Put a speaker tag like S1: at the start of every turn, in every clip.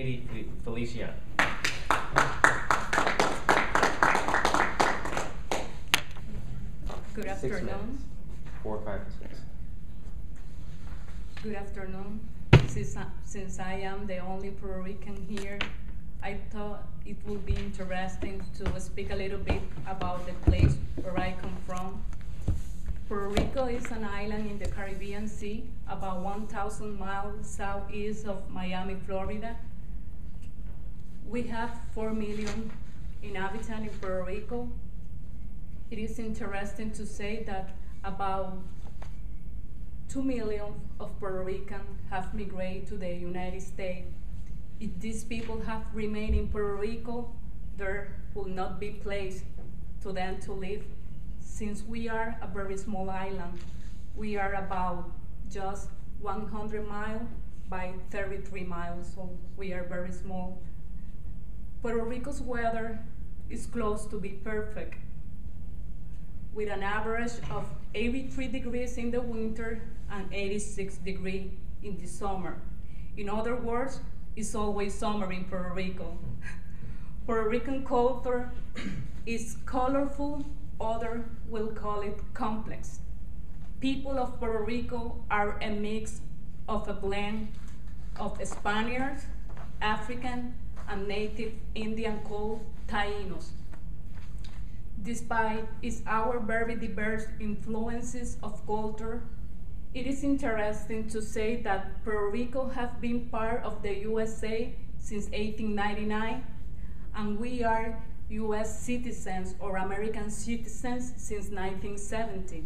S1: Yeidi Felicia.
S2: Good
S1: 6
S2: afternoon.
S1: minutes. 4, 5, 6.
S2: Good afternoon. Since I am the only Puerto Rican here, I thought it would be interesting to speak a little bit about the place where I come from. Puerto Rico is an island in the Caribbean Sea, about 1,000 miles southeast of Miami, Florida. We have 4 million inhabitants in Puerto Rico. It is interesting to say that about 2 million of Puerto Ricans have migrated to the United States. If these people have remained in Puerto Rico, there will not be place to them to live. Since we are a very small island, we are about just 100 miles by 33 miles, so we are very small. Puerto Rico's weather is close to be perfect, with an average of 83 degrees in the winter and 86 degrees in the summer. In other words, it's always summer in Puerto Rico. Puerto Rican culture is colorful, others will call it complex. People of Puerto Rico are a mix of a blend of Spaniards, African, and native Indian called Tainos. Despite our very diverse influences of culture, it is interesting to say that Puerto Rico has been part of the USA since 1899, and we are US citizens or American citizens since 1970.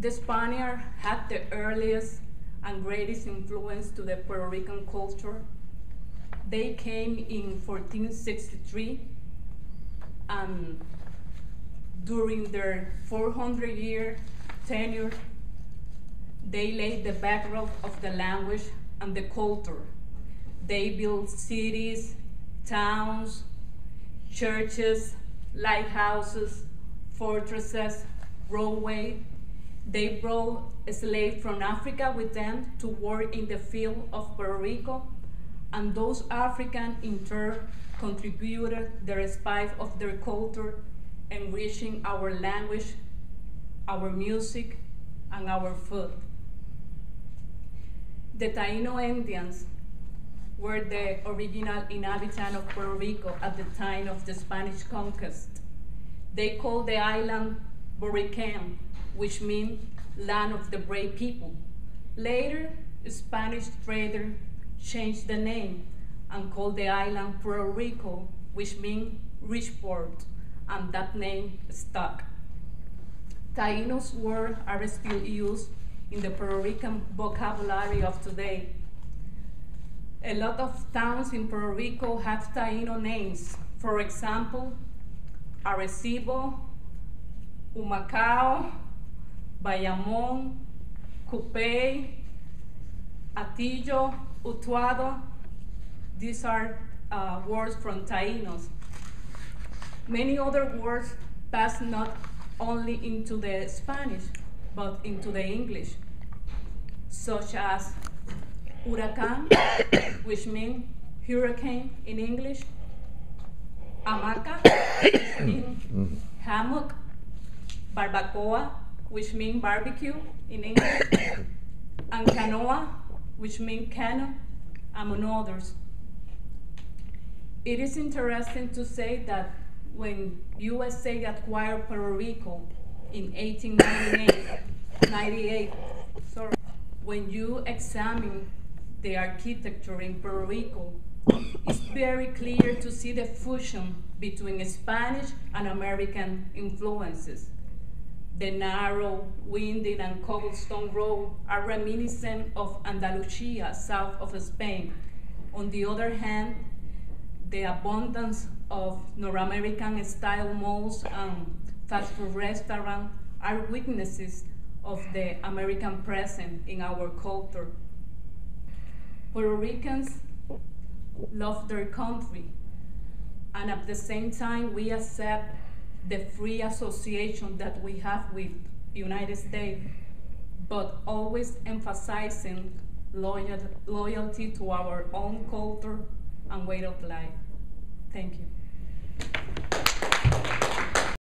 S2: The Spaniards had the earliest and greatest influence to the Puerto Rican culture. They came in 1463, and during their 400-year tenure, they laid the background of the language and the culture. They built cities, towns, churches, lighthouses, fortresses, roadways. They brought slaves from Africa with them to work in the field of Puerto Rico, and those Africans in turn contributed their spice of their culture, enriching our language, our music, and our food. The Taino Indians were the original inhabitants of Puerto Rico at the time of the Spanish conquest. They called the island Borican, which means land of the brave people. Later, Spanish traders changed the name and called the island Puerto Rico, which means rich port, and that name stuck. Taínos words are still used in the Puerto Rican vocabulary of today. A lot of towns in Puerto Rico have Taíno names. For example, Arecibo, Humacao, Bayamón, Cupey, Atillo, Utuado. These are words from Taínos. Many other words pass not only into the Spanish, but into the English, such as huracán, which means hurricane in English, hamaca, which means hammock, barbacoa, which means barbecue in English, and canoa, which means canoe, among others. It is interesting to say that when USA acquired Puerto Rico in 1898, when you examine the architecture in Puerto Rico, it's very clear to see the fusion between Spanish and American influences. The narrow, windy, and cobblestone road are reminiscent of Andalusia, south of Spain. On the other hand, the abundance of North American style malls and fast food restaurants are witnesses of the American presence in our culture. Puerto Ricans love their country, and at the same time we accept the free association that we have with the United States, but always emphasizing loyalty to our own culture and way of life. Thank you.